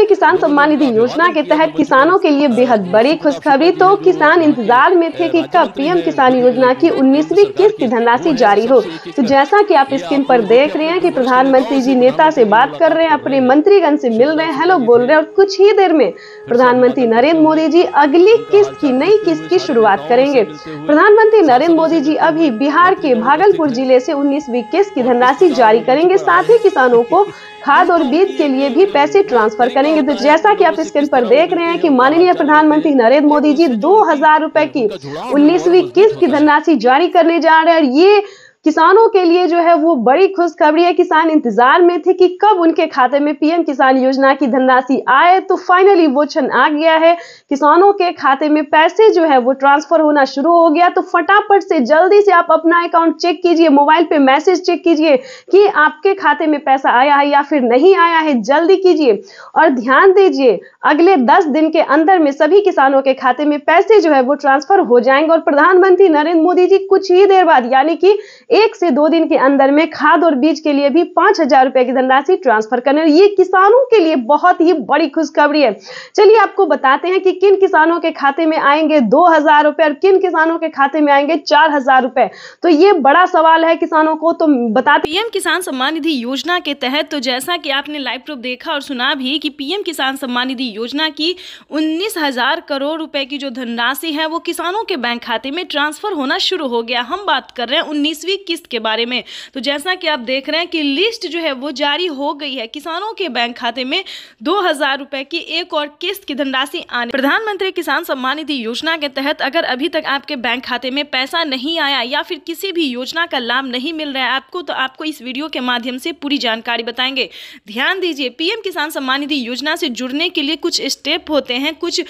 प्रधानमंत्री किसान सम्मान निधि योजना के तहत किसानों के लिए बेहद बड़ी खुशखबरी। तो किसान इंतजार में थे कि कब पीएम किसान योजना की 19वीं किस्त की धनराशि जारी हो। तो जैसा कि आप स्क्रीन पर देख रहे हैं कि प्रधानमंत्री जी नेता से बात कर रहे हैं, अपने मंत्रीगण से मिल रहे हैं, हेलो बोल रहे हैं, और कुछ ही देर में प्रधानमंत्री नरेंद्र मोदी जी अगली किस्त की नई किस्त की शुरुआत करेंगे। प्रधानमंत्री नरेंद्र मोदी जी अभी बिहार के भागलपुर जिले से 19वीं किस्त की धनराशि जारी करेंगे। साथ ही किसानों को खाद और बीज के लिए भी पैसे ट्रांसफर करेंगे। तो जैसा कि आप स्क्रीन पर देख रहे हैं कि माननीय प्रधानमंत्री नरेंद्र मोदी जी 2000 रुपए की 19वीं किस्त की धनराशि जारी करने जा रहे हैं। और ये किसानों के लिए जो है वो बड़ी खुशखबरी है। किसान इंतजार में थे कि कब उनके खाते में पीएम किसान योजना की धनराशि आए। तो फाइनली वो क्षण आ गया है, किसानों के खाते में पैसे जो है वो ट्रांसफर होना शुरू हो गया। तो फटाफट से जल्दी से आप अपना अकाउंट चेक कीजिए, मोबाइल पे मैसेज चेक कीजिए कि आपके खाते में पैसा आया है या फिर नहीं आया है, जल्दी कीजिए। और ध्यान दीजिए, अगले 10 दिन के अंदर में सभी किसानों के खाते में पैसे जो है वो ट्रांसफर हो जाएंगे। और प्रधानमंत्री नरेंद्र मोदी जी कुछ ही देर बाद यानी कि 1 से 2 दिन के अंदर में खाद और बीज के लिए भी 5000 रुपए की धनराशि ट्रांसफर करने। ये किसानों के लिए बहुत ही बड़ी खुशखबरी है। चलिए आपको बताते हैं कि किन किसानों के खाते में आएंगे 2000 रुपए और किन किसानों के खाते में आएंगे 4000 रुपए। तो ये बड़ा सवाल है किसानों को। तो बताते पीएम किसान सम्मान निधि योजना के तहत, तो जैसा कि आपने लाइव प्रूफ देखा और सुना भी कि पीएम किसान सम्मान निधि योजना की 19,000 करोड़ रुपए की जो धनराशि है वो किसानों के बैंक खाते में ट्रांसफर होना शुरू हो गया। हम बात कर रहे हैं 19वीं किस्त के बारे में। तो जैसा कि आप देख रहे हैं कि लिस्ट जो है वो जारी हो गई है। किसानों के बैंक खाते में 2000 रुपए की एक और किस्त की धनराशि आने। प्रधानमंत्री किसान सम्मान निधि योजना के तहत अगर अभी तक आपके बैंक खाते में पैसा नहीं आया या फिर किसी भी योजना का लाभ नहीं मिल रहा है आपको, तो आपको इस वीडियो के माध्यम से पूरी जानकारी बताएंगे। ध्यान दीजिए, पीएम किसान सम्मान निधि योजना से जुड़ने के लिए कुछ स्टेप होते हैं, कुछ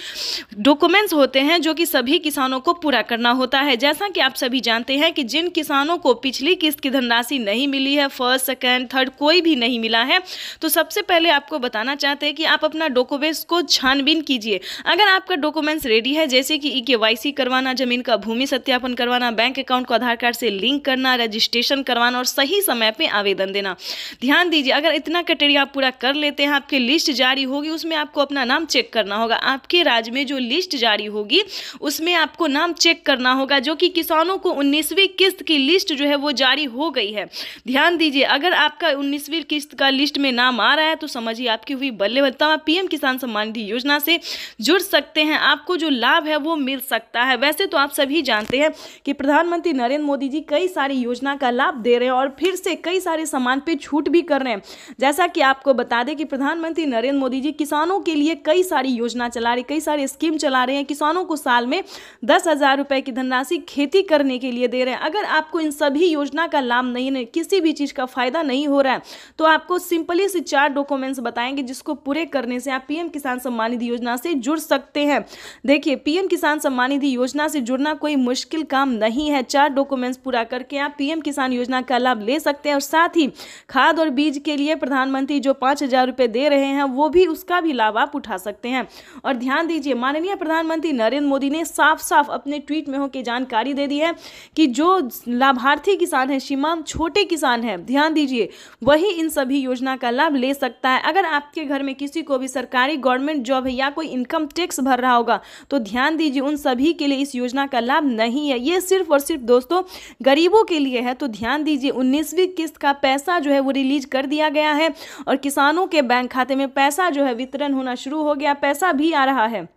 डॉक्यूमेंट्स होते हैं जो कि सभी किसानों को पूरा करना होता है। जैसा कि आप सभी जानते हैं कि जिन किसानों को पिछली किस्त की धनराशि नहीं मिली है, फर्स्ट सेकंड थर्ड कोई भी नहीं मिला है, तो सबसे पहले आपको बताना चाहते हैं कि आप अपना डॉक्यूमेंट्स को छानबीन कीजिए। अगर आपका डॉक्यूमेंट्स रेडी है, जैसे कि केवाईसी करवाना, जमीन का भूमि सत्यापन करवाना, बैंक अकाउंट को आधार कार्ड से लिंक करना, रजिस्ट्रेशन करवाना और सही समय पे आवेदन देना। ध्यान दीजिए, अगर इतना क्राइटेरिया आप पूरा कर लेते हैं, आपकी लिस्ट जारी होगी, उसमें आपको अपना नाम चेक करना होगा। आपके राज्य में जो लिस्ट जारी होगी उसमें आपको नाम चेक करना होगा, जो कि किसानों को 19वीं किस्त की लिस्ट जो है वो जारी हो गई है। ध्यान दीजिए, अगर आपका 19वीं किस्त का लिस्ट में नाम आ रहा है तो समझिए आपकी हुई बल्ले बल्ले। आप पीएम किसान सम्मान निधि योजना से जुड़ सकते हैं, आपको जो लाभ है वो मिल सकता है। वैसे तो आप सभी जानते हैं कि प्रधानमंत्री नरेंद्र मोदी जी कई सारी योजना का लाभ दे रहे हैं और फिर से कई सारे सामान पे छूट भी कर रहे हैं। जैसा कि आपको बता दें कि प्रधानमंत्री नरेंद्र मोदी जी किसानों के लिए कई सारी योजना चला रहे, कई सारे स्कीम चला रहे हैं। किसानों को साल में 10,000 रुपए की धनराशि खेती करने के लिए दे रहे हैं। अगर आपको इन सभी योजना का लाभ नहीं, किसी भी चीज का फायदा नहीं हो रहा है, तो आपको सिंपली से 4 डॉक्यूमेंट्स बताएंगे जिसको पूरे करने से आप पीएम किसान सम्मान निधि योजना से जुड़ सकते हैं। देखिए, पीएम किसान सम्मान निधि योजना से जुड़ना कोई मुश्किल काम नहीं है। 4 डॉक्यूमेंट्स पूरा करके आप पीएम किसान योजना का लाभ ले सकते हैं और साथ ही खाद और बीज के लिए प्रधानमंत्री जो 5000 रुपए दे रहे हैं वो भी, उसका भी लाभ आप उठा सकते हैं। और ध्यान दीजिए, माननीय प्रधानमंत्री नरेंद्र मोदी ने साफ साफ अपने ट्वीट में होकर जानकारी दे दी है कि जो लाभार्थी किसान है, सीमांत छोटे किसान है, ध्यान दीजिए, वही इन सभी योजना का लाभ ले सकता है। अगर आपके घर में किसी को भी सरकारी गवर्नमेंट जॉब है या कोई इनकम टैक्स भर रहा होगा तो ध्यान दीजिए, उन सभी के लिए इस योजना का लाभ नहीं है। ये सिर्फ और सिर्फ दोस्तों गरीबों के लिए है। तो ध्यान दीजिए, 19वीं किस्त का पैसा जो है वो रिलीज कर दिया गया है और किसानों के बैंक खाते में पैसा जो है वितरण होना शुरू हो गया, पैसा भी आ रहा है।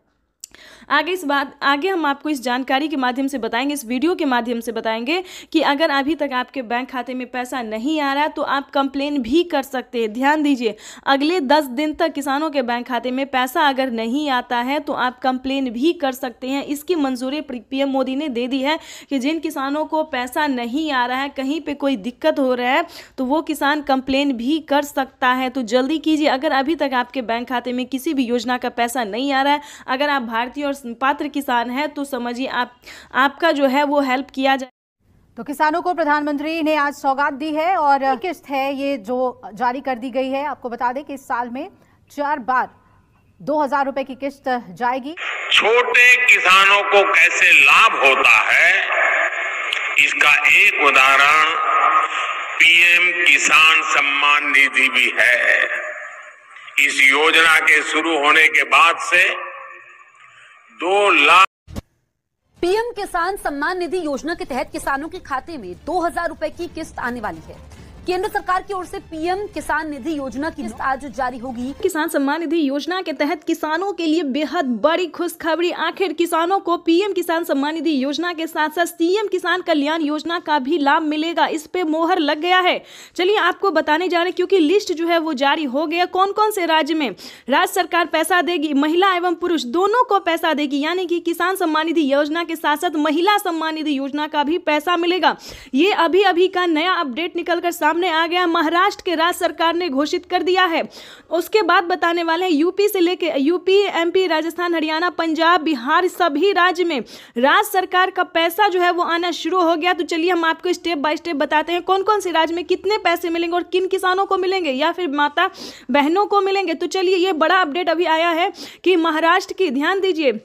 आगे हम आपको इस जानकारी के माध्यम से बताएंगे, इस वीडियो के माध्यम से बताएंगे कि अगर अभी तक आपके बैंक खाते में पैसा नहीं आ रहा है तो आप कंप्लेन भी कर सकते हैं। ध्यान दीजिए, अगले 10 दिन तक किसानों के बैंक खाते में पैसा अगर नहीं आता है तो आप कंप्लेन भी कर सकते हैं। इसकी मंजूरी पीएम मोदी ने दे दी है कि जिन किसानों को पैसा नहीं आ रहा है, कहीं पर कोई दिक्कत हो रहा है, तो वो किसान कंप्लेन भी कर सकता है। तो जल्दी कीजिए, अगर अभी तक आपके बैंक खाते में किसी भी योजना का पैसा नहीं आ रहा है, अगर आप भारतीय और पात्र किसान है तो समझिए आपका जो है वो हेल्प किया जाए। तो किसानों को प्रधानमंत्री ने आज सौगात दी है और किस्त है ये जो जारी कर दी गई है। आपको बता दें कि इस साल में 4 बार 2000 रुपए की किस्त जाएगी। छोटे किसानों को कैसे लाभ होता है, इसका एक उदाहरण पीएम किसान सम्मान निधि भी है। इस योजना के शुरू होने के बाद से 2 लाख पीएम किसान सम्मान निधि योजना के तहत किसानों के खाते में 2000 रुपए की किस्त आने वाली है। केंद्र सरकार की ओर से पीएम किसान निधि योजना की किस्त आज जारी होगी। किसान सम्मान निधि योजना के तहत किसानों के लिए बेहद बड़ी खुशखबरी। आखिर किसानों को पीएम किसान सम्मान निधि योजना के साथ साथ सीएम किसान कल्याण योजना का भी लाभ मिलेगा। इस पे मोहर लग गया है। चलिए आपको बताने जा रहे हैं, क्योंकि लिस्ट जो है वो जारी हो गया। कौन कौन से राज्य में राज्य सरकार पैसा देगी, महिला एवं पुरुष दोनों को पैसा देगी, यानी कि किसान सम्मान निधि योजना के साथ साथ महिला सम्मान निधि योजना का भी पैसा मिलेगा। ये अभी अभी का नया अपडेट निकलकर सामने आ गया। महाराष्ट्र के राज्य सरकार ने घोषित कर दिया है। उसके बाद बताने वाले हैं यूपी से लेके यूपी, एमपी, राजस्थान, हरियाणा, पंजाब, बिहार, सभी राज्य में राज्य सरकार का पैसा जो है वो आना शुरू हो गया। तो चलिए हम आपको स्टेप बाय स्टेप बताते हैं कौन कौन से राज्य में कितने पैसे मिलेंगे और किन किसानों को मिलेंगे या फिर माता बहनों को मिलेंगे। तो चलिए ये बड़ा अपडेट अभी आया है कि महाराष्ट्र की, ध्यान दीजिए,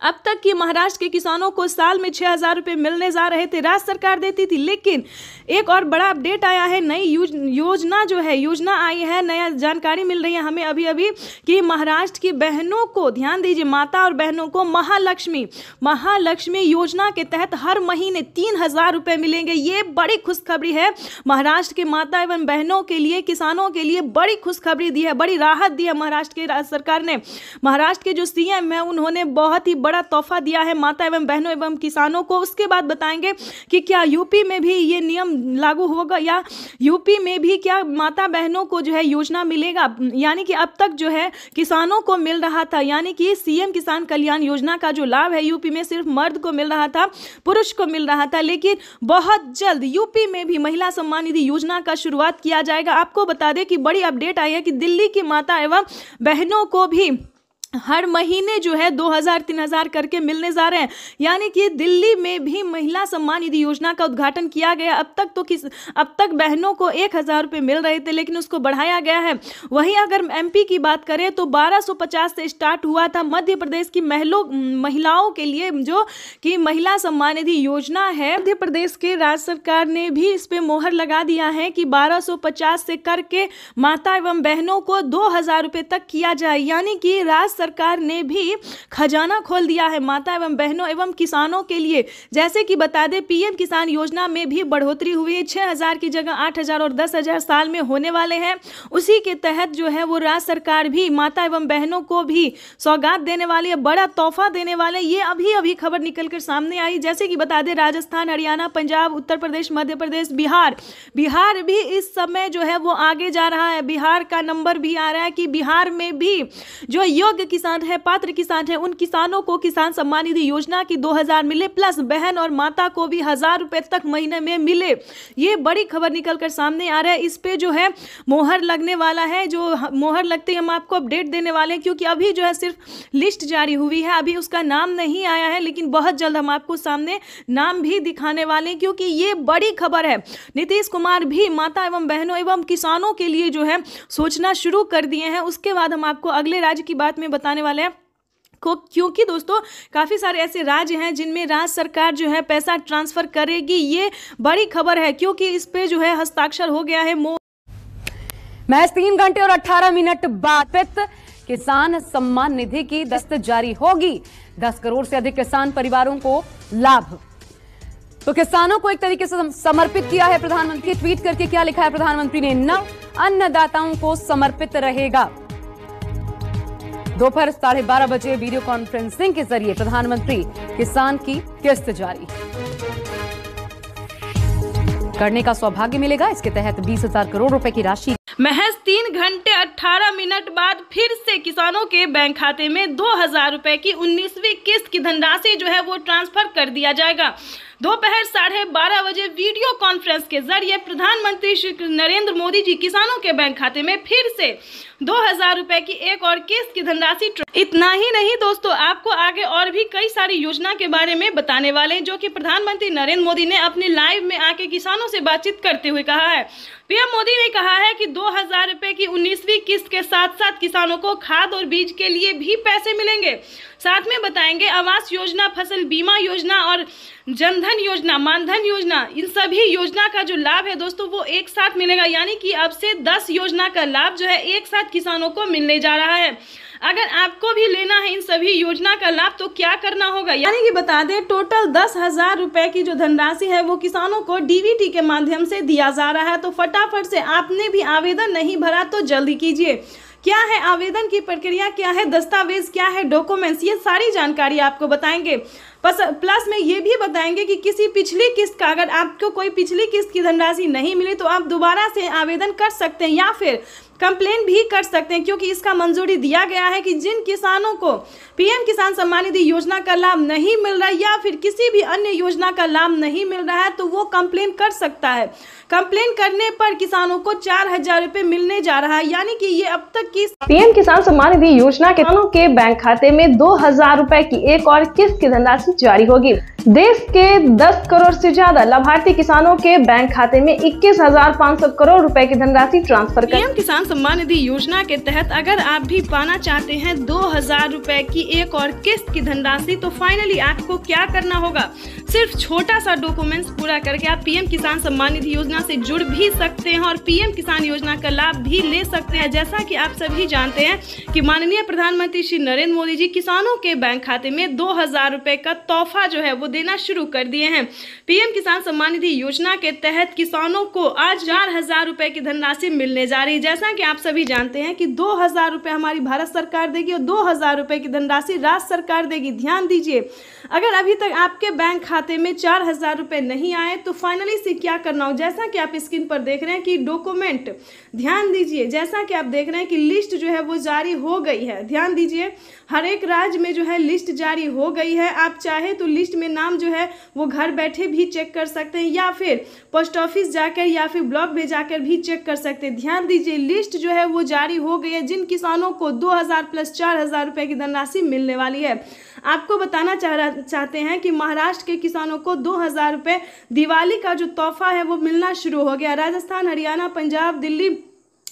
अब तक की महाराष्ट्र के किसानों को साल में 6000 रुपये मिलने जा रहे थे, राज्य सरकार देती थी। लेकिन एक और बड़ा अपडेट आया है, नई योजना जो है, योजना आई है, नया जानकारी मिल रही है हमें अभी अभी कि महाराष्ट्र की बहनों को, ध्यान दीजिए, माता और बहनों को महालक्ष्मी योजना के तहत हर महीने 3000 रुपये मिलेंगे। ये बड़ी खुशखबरी है। महाराष्ट्र के माता एवं बहनों के लिए, किसानों के लिए बड़ी खुशखबरी दी है, बड़ी राहत दी है महाराष्ट्र की राज्य सरकार ने। महाराष्ट्र के जो सीएम है उन्होंने बहुत ही बड़ा तोहफा दिया है माता एवं बहनों एवं किसानों को। उसके बाद बताएंगे कि क्या यूपी में भी ये नियम लागू होगा या यूपी में भी क्या माता बहनों को जो है योजना मिलेगा। यानी कि अब तक जो है किसानों को मिल रहा था, यानी कि सीएम किसान कल्याण योजना का जो लाभ है यूपी में सिर्फ मर्द को मिल रहा था, पुरुष को मिल रहा था। लेकिन बहुत जल्द यूपी में भी महिला सम्मान निधि योजना का शुरुआत किया जाएगा। आपको बता दें कि बड़ी अपडेट आई है कि दिल्ली की माता एवं बहनों को भी हर महीने जो है 2000-3000 करके मिलने जा रहे हैं। यानी कि दिल्ली में भी महिला सम्मान निधि योजना का उद्घाटन किया गया। अब तक बहनों को 1000 रुपये मिल रहे थे, लेकिन उसको बढ़ाया गया है। वहीं अगर एमपी की बात करें तो 1250 से स्टार्ट हुआ था। मध्य प्रदेश की महिलाओं के लिए जो कि महिला सम्मान निधि योजना है, मध्य प्रदेश के राज्य सरकार ने भी इस पे मोहर लगा दिया है कि 1250 से करके माता एवं बहनों को 2000 रुपये तक किया जाए। यानी कि राज्य सरकार ने भी खजाना खोल दिया है माता एवं बहनों एवं किसानों के लिए। जैसे कि बता दें, पीएम किसान योजना में भी बढ़ोतरी हुई है। 6000 की जगह 8000 और 10000 साल में होने वाले हैं। उसी के तहत जो है वो राज्य सरकार भी माता एवं बहनों को भी सौगात देने वाली है, बड़ा तोहफा देने वाले। ये अभी अभी खबर निकलकर सामने आई। जैसे कि बता दें, राजस्थान, हरियाणा, पंजाब, उत्तर प्रदेश, मध्य प्रदेश, बिहार भी इस समय जो है वो आगे जा रहा है। बिहार का नंबर भी आ रहा है कि बिहार में भी जो योग्य किसान है, पात्र किसान है, उन किसानों को किसान सम्मान निधि योजना की 2000 मिले, प्लस बहन और माता को भी 1000 रुपए तक महीने में मिले। ये बड़ी खबर निकलकर सामने आ रहा है। इस पे जो है मोहर लगने वाला है। जो मोहर लगते ही हम आपको अपडेट देने वाले हैं, क्योंकि अभी जो है सिर्फ लिस्ट जारी हुई है, अभी उसका नाम नहीं आया है। लेकिन बहुत जल्द हम आपको सामने नाम भी दिखाने वाले हैं, क्योंकि ये बड़ी खबर है। नीतीश कुमार भी माता एवं बहनों एवं किसानों के लिए जो है सोचना शुरू कर दिए हैं। उसके बाद हम आपको अगले राज्य की बात में बताने वाले हैं, क्योंकि दोस्तों काफ़ी सारे ऐसे राज्य हैं जिनमें राज्य सरकार जो है पैसा ट्रांसफ़र करेगी। ये बड़ी खबर है, क्योंकि इस पे जो है हस्ताक्षर हो गया है। महज 3 घंटे और 18 मिनट बाद किसान सम्मान निधि की किस्त जारी होगी। 10 करोड़ से अधिक किसान परिवारों को लाभ। तो किसानों को एक तरीके से समर्पित किया है प्रधानमंत्री। ट्वीट करके क्या लिखा है प्रधानमंत्री ने, न अन्नदाताओं को समर्पित रहेगा। दोपहर 12:30 बजे वीडियो कॉन्फ्रेंसिंग के जरिए प्रधानमंत्री किसान की किस्त जारी करने का सौभाग्य मिलेगा। इसके तहत 20,000 करोड़ रुपए की राशि महज 3 घंटे 18 मिनट बाद फिर से किसानों के बैंक खाते में 2000 रुपए की 19वीं किस्त की धनराशि जो है वो ट्रांसफर कर दिया जाएगा। दोपहर 12:30 बजे वीडियो कॉन्फ्रेंस के जरिए प्रधानमंत्री श्री नरेंद्र मोदी जी किसानों के बैंक खाते में फिर से 2000 रुपए की एक और किस्त की धनराशि। इतना ही नहीं दोस्तों, आपको आगे और भी कई सारी योजना के बारे में बताने वाले हैं, जो कि प्रधानमंत्री नरेंद्र मोदी ने अपने लाइव में आके किसानों से बातचीत करते हुए कहा है। पीएम मोदी ने कहा है कि 2000 रुपए की 19वीं किस्त के साथ साथ किसानों को खाद और बीज के लिए भी पैसे मिलेंगे। साथ में बताएंगे आवास योजना, फसल बीमा योजना और जनधन योजना, मानधन योजना, इन सभी योजना का जो लाभ है दोस्तों वो एक साथ मिलेगा। यानी कि अब से 10 योजना का लाभ जो है एक साथ किसानों को मिलने जा रहा है। अगर आपको भी लेना है इन सभी योजना का लाभ तो क्या करना होगा, यानी कि बता दें टोटल 10,000 रुपए की जो धनराशि है वो किसानों को डीबीटी के माध्यम से दिया जा रहा है। तो फटाफट से आपने भी आवेदन नहीं भरा तो जल्दी कीजिए। क्या है आवेदन की प्रक्रिया, क्या है दस्तावेज, क्या है डॉक्यूमेंट्स, ये सारी जानकारी आपको बताएंगे। प्लस में ये भी बताएंगे कि किसी पिछली किस्त का, अगर आपको कोई पिछली किस्त की धनराशि नहीं मिली तो आप दोबारा से आवेदन कर सकते हैं या फिर कंप्लेन भी कर सकते हैं, क्योंकि इसका मंजूरी दिया गया है कि जिन किसानों को पीएम किसान सम्मान निधि योजना का लाभ नहीं मिल रहा है या फिर किसी भी अन्य योजना का लाभ नहीं मिल रहा है तो वो कंप्लेन कर सकता है। कंप्लेन करने पर किसानों को 4,000 रुपए मिलने जा रहा है। यानी कि ये अब तक की पीएम किसान सम्मान निधि योजना के किसानों के बैंक खाते में 2,000 रुपए की एक और किस्त की धनराशि जारी होगी। देश के 10 करोड़ से ज्यादा लाभार्थी किसानों के बैंक खाते में 21,500 करोड़ रुपए की धनराशि ट्रांसफर कर पीएम किसान सम्मान निधि योजना के तहत अगर आप भी पाना चाहते हैं 2,000 रुपए की एक और किस्त की धनराशि तो फाइनली आपको क्या करना होगा, सिर्फ छोटा सा डॉक्यूमेंट्स पूरा करके आप पीएम किसान सम्मान निधि योजना से जुड़ भी सकते हैं और पीएम किसान योजना का लाभ भी ले सकते हैं। जैसा कि आप सभी जानते हैं कि माननीय प्रधानमंत्री श्री नरेंद्र मोदी जी किसानों के बैंक खाते में 2,000 रुपए का तोहफा जो है वो देना शुरू कर दिए हैं। पीएम किसान सम्मान निधि योजना के तहत किसानों को आज 4,000 रुपए की धनराशि मिलने जा रही है। जैसा कि आप सभी जानते हैं कि 2,000 रुपए हमारी भारत सरकार देगी और 2,000 रुपए की धनराशि राज्य सरकार देगी। ध्यान दीजिए, अगर अभी तक आपके बैंक खाते में 4,000 रुपए नहीं आए तो फाइनली से क्या करना हो, जैसा कि आप स्क्रीन पर देख रहे हैं कि डॉक्यूमेंट, ध्यान दीजिए, जैसा कि आप देख रहे हैं कि लिस्ट जो है वो जारी हो गई है। ध्यान दीजिए, हर एक राज्य में जो है लिस्ट जारी हो गई है। आप चाहे तो लिस्ट में नाम जो है वो घर बैठे भी चेक कर सकते हैं या फिर पोस्ट ऑफिस जाकर या फिर ब्लॉक में जाकर भी चेक कर सकते हैं। ध्यान दीजिए, लिस्ट जो है वो जारी हो गई है जिन किसानों को 2,000 प्लस 4,000 रुपए की धनराशि मिलने वाली है। आपको बताना चाहते हैं कि महाराष्ट्र के किसानों को 2,000 रुपए दिवाली का जो तोहफा है वो मिलना शुरू हो गया। राजस्थान, हरियाणा, पंजाब, दिल्ली,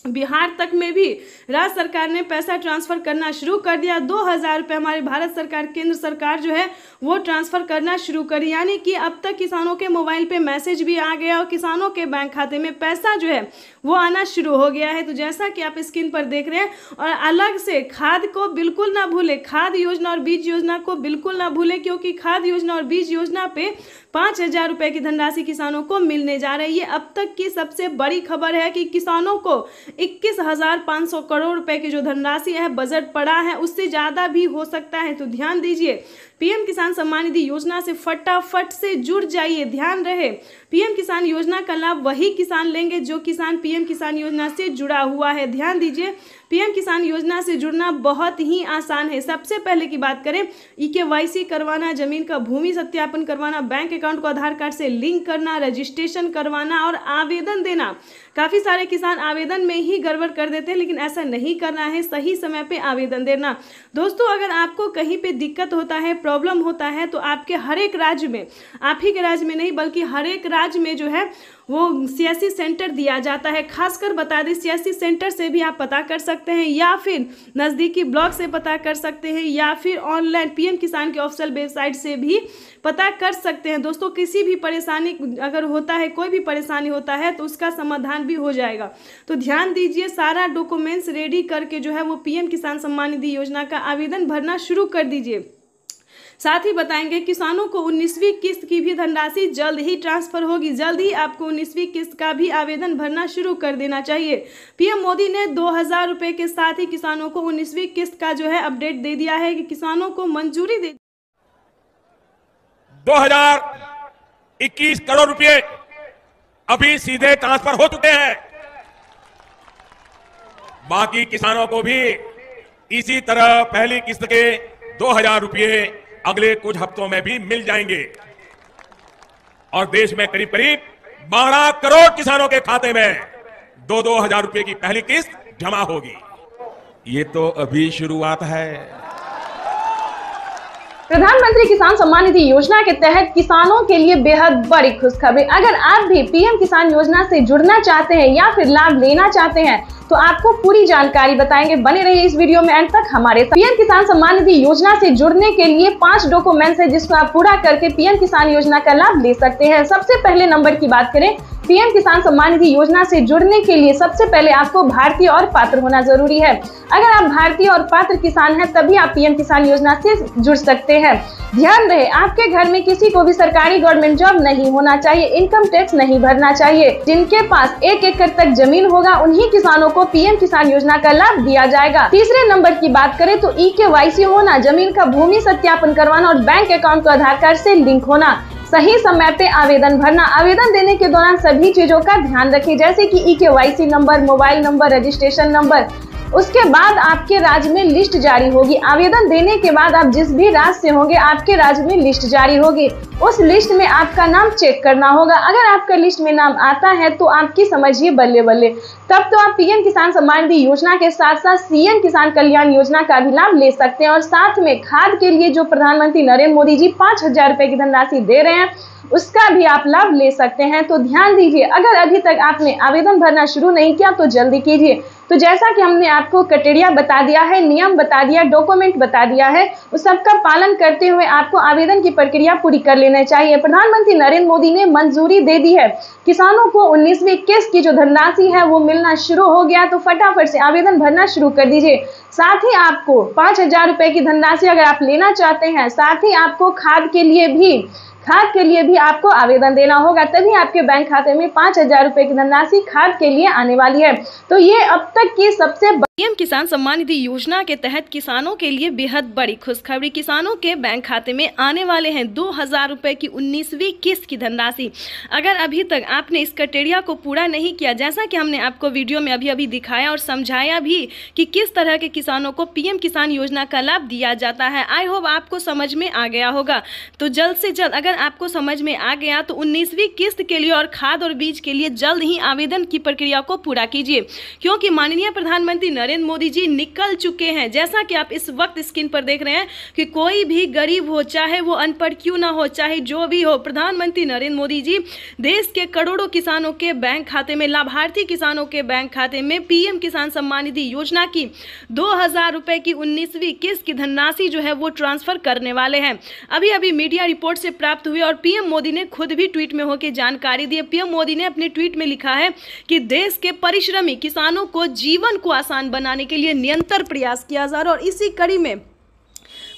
बिहार तक में भी राज्य सरकार ने पैसा ट्रांसफर करना शुरू कर दिया। 2,000 रुपए हमारी भारत सरकार, केंद्र सरकार जो है वो ट्रांसफर करना शुरू करी। यानी कि अब तक किसानों के मोबाइल पे मैसेज भी आ गया और किसानों के बैंक खाते में पैसा जो है वो आना शुरू हो गया है। तो जैसा कि आप स्क्रीन पर देख रहे हैं, और अलग से खाद को बिल्कुल ना भूले, खाद योजना और बीज योजना को बिल्कुल ना भूले, क्योंकि खाद योजना और बीज योजना पे 5,000 रुपए की धनराशि किसानों को मिलने जा रही है। अब तक की सबसे बड़ी खबर है कि किसानों को 21,500 करोड़ रुपए की जो धनराशि है बजट पड़ा है, उससे ज्यादा भी हो सकता है। तो ध्यान दीजिए, पीएम किसान सम्मान निधि योजना से फटाफट से जुड़ जाइए। ध्यान रहे, पीएम किसान योजना का लाभ वही किसान लेंगे जो किसान पीएम किसान योजना से जुड़ा हुआ है। ध्यान दीजिए, पीएम किसान योजना से जुड़ना बहुत ही आसान है। सबसे पहले की बात करें, EKYC करवाना, जमीन का भूमि सत्यापन करवाना, बैंक अकाउंट को आधार कार्ड से लिंक करना, रजिस्ट्रेशन करवाना और आवेदन देना। काफी सारे किसान आवेदन में ही गड़बड़ कर देते हैं, लेकिन ऐसा नहीं करना है, सही समय पे आवेदन देना। दोस्तों, अगर आपको कहीं पे दिक्कत होता है, प्रॉब्लम होता है तो आपके हर एक राज्य में, आप ही के राज्य में नहीं बल्कि हर एक राज्य में जो है वो CSC सेंटर दिया जाता है। खासकर बता दें, CSC सेंटर से भी आप पता कर सकते हैं या फिर नज़दीकी ब्लॉक से पता कर सकते हैं या फिर ऑनलाइन पीएम किसान के ऑफिशियल वेबसाइट से भी पता कर सकते हैं। दोस्तों, किसी भी परेशानी अगर होता है, कोई भी परेशानी होता है तो उसका समाधान भी हो जाएगा। तो ध्यान दीजिए, सारा डॉक्यूमेंट्स रेडी करके जो है वो पीएम किसान सम्मान निधि योजना का आवेदन भरना शुरू कर दीजिए। साथ ही बताएंगे किसानों को 19वीं किस्त की भी धनराशि जल्द ही ट्रांसफर होगी। जल्द ही आपको 19वीं किस्त का भी आवेदन भरना शुरू कर देना चाहिए। पीएम मोदी ने 2,000 रुपए के साथ ही किसानों को 19वीं किस्त का जो है अपडेट दे दिया है कि किसानों को मंजूरी दे 2021 करोड़ रुपए अभी सीधे ट्रांसफर हो चुके हैं। बाकी किसानों को भी इसी तरह पहली किस्त के 2,000 रुपए अगले कुछ हफ्तों में भी मिल जाएंगे और देश में करीब करीब 12 करोड़ किसानों के खाते में 2-2 हजार रुपए की पहली किस्त जमा होगी। ये तो अभी शुरुआत है। प्रधानमंत्री किसान सम्मान निधि योजना के तहत किसानों के लिए बेहद बड़ी खुशखबरी। अगर आप भी पीएम किसान योजना से जुड़ना चाहते हैं या फिर लाभ लेना चाहते हैं तो आपको पूरी जानकारी बताएंगे। बने रहिए इस वीडियो में अंत तक हमारे साथ। पीएम किसान सम्मान निधि योजना से जुड़ने के लिए 5 डॉक्यूमेंट्स है जिसको आप पूरा करके पीएम किसान योजना का लाभ ले सकते हैं। सबसे पहले नंबर की बात करें, पीएम किसान सम्मान निधि योजना से जुड़ने के लिए सबसे पहले आपको भारतीय और पात्र होना जरूरी है। अगर आप भारतीय और पात्र किसान हैं तभी आप पीएम किसान योजना से जुड़ सकते हैं। ध्यान रहे, आपके घर में किसी को भी सरकारी गवर्नमेंट जॉब नहीं होना चाहिए, इनकम टैक्स नहीं भरना चाहिए। जिनके पास 1 एकड़ तक जमीन होगा उन्हीं किसानों को पीएम किसान योजना का लाभ दिया जाएगा। तीसरे नंबर की बात करें तो eKYC होना, जमीन का भूमि सत्यापन करवाना और बैंक अकाउंट को आधार कार्ड से लिंक होना, सही समय पे आवेदन भरना। आवेदन देने के दौरान सभी चीजों का ध्यान रखें जैसे कि eKYC number, mobile number, registration number. उसके बाद आपके राज्य में लिस्ट जारी होगी। आवेदन देने के बाद आप जिस भी राज्य से होंगे आपके राज्य में लिस्ट जारी होगी। उस लिस्ट में आपका नाम चेक करना होगा। अगर आपका लिस्ट में नाम आता है तो आपकी समझिए बल्ले बल्ले, तब तो आप पीएम किसान सम्मान निधि योजना के साथ साथ सीएम किसान कल्याण योजना का भी लाभ ले सकते हैं। और साथ में खाद के लिए जो प्रधानमंत्री नरेंद्र मोदी जी 5,000 रुपए की धनराशि दे रहे हैं उसका भी आप लाभ ले सकते हैं। तो ध्यान दीजिए, अगर अभी तक आपने आवेदन भरना शुरू नहीं किया तो जल्दी कीजिए। तो जैसा कि हमने आपको क्राइटेरिया बता दिया है, नियम बता दिया, डॉक्यूमेंट बता दिया है, उस सबका पालन करते हुए आपको आवेदन की प्रक्रिया पूरी कर लेना चाहिए। प्रधानमंत्री नरेंद्र मोदी ने मंजूरी दे दी है, किसानों को 19वीं किस्त की जो धनराशि है वो मिलना शुरू हो गया। तो फटाफट से आवेदन भरना शुरू कर दीजिए। साथ ही आपको 5,000 रुपए की धनराशि अगर आप लेना चाहते हैं, साथ ही आपको खाद के लिए भी आपको आवेदन देना होगा, तभी आपके बैंक खाते में 5,000 रुपए की धनराशि खाद के लिए आने वाली है। तो ये अब तक की सबसे पीएम किसान सम्मान निधि योजना के तहत किसानों के लिए बेहद बड़ी खुशखबरी। किसानों के बैंक खाते में आने वाले हैं 2,000 रुपए की 19वीं किस्त की धनराशि। अगर अभी तक आपने इस क्राइटेरिया को पूरा नहीं किया, जैसा कि हमने आपको वीडियो में अभी दिखाया और समझाया भी कि किस तरह के किसानों को पीएम किसान योजना का लाभ दिया जाता है, आई होप आपको समझ में आ गया होगा। तो जल्द से जल्द अगर आपको समझ में आ गया तो 19वीं किस्त के लिए और खाद और बीज के लिए जल्द ही आवेदन की प्रक्रिया को पूरा कीजिए, क्योंकि माननीय प्रधानमंत्री नरेंद्र मोदी जी निकल चुके हैं। जैसा कि आप इस वक्त स्क्रीन पर देख रहे हैं कि कोई भी गरीब हो, चाहे वो अनपढ़ क्यों ना हो, चाहे जो भी हो, प्रधानमंत्री नरेंद्र मोदी जी देश के करोड़ों किसानों के बैंक खाते में, लाभार्थी किसानों के बैंक खाते में पीएम किसान सम्मान निधि योजना की 2,000 रुपए की 19वीं किस्त की धनराशि जो है वो ट्रांसफर करने वाले हैं। अभी मीडिया रिपोर्ट से प्राप्त हुई और पीएम मोदी ने खुद भी ट्वीट में होकर जानकारी दी। पीएम मोदी ने अपने ट्वीट में लिखा है कि देश के परिश्रमी किसानों को जीवन को आसान बनाने के लिए निरंतर प्रयास किया जा रहा है और इसी कड़ी में